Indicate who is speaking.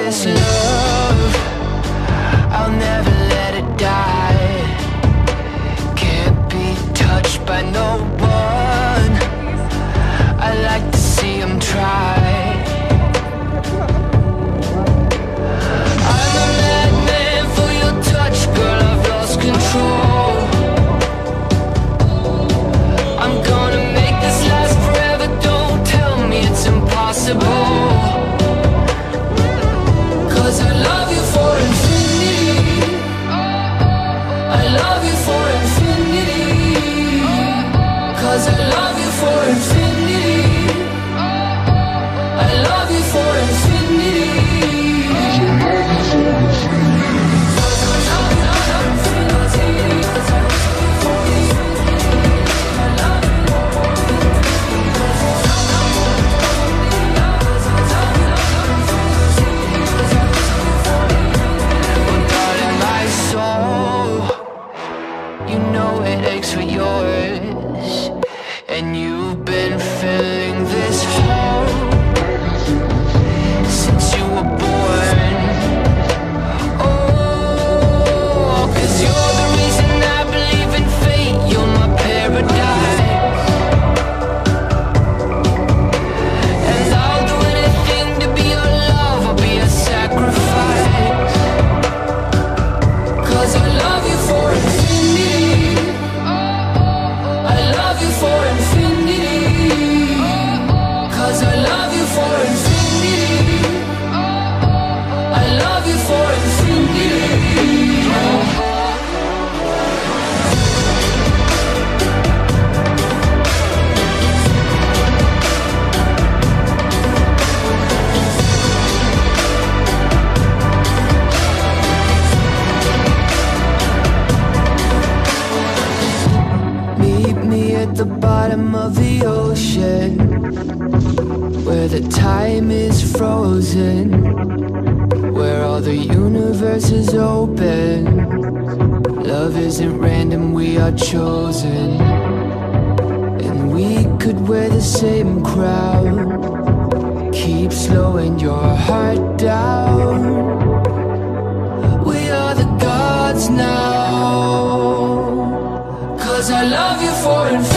Speaker 1: this love, I'll never let it die. Can't be touched by no one. I like to see them try. I'm a madman for your touch, girl, I've lost control. I'm gonna make this last forever, don't tell me it's impossible. 'Cause I love you for infinity. I love you for infinity. 'Cause I love you for infinity. I love you for infinity. For yours, and you've been filling this hole since you were born. Oh, 'cause you're the reason I believe in fate. You're my paradise, and I'll do anything to be your love. I'll be a sacrifice, 'cause I love you for infinity. I love you for infinity. 'Cause I love you for infinity. I love you for infinity. At the bottom of the ocean, where the time is frozen, where all the universe is open. Love isn't random, we are chosen, and we could wear the same crown. Keep slowing your heart down. We are the gods now. 'Cause I love you for infinity.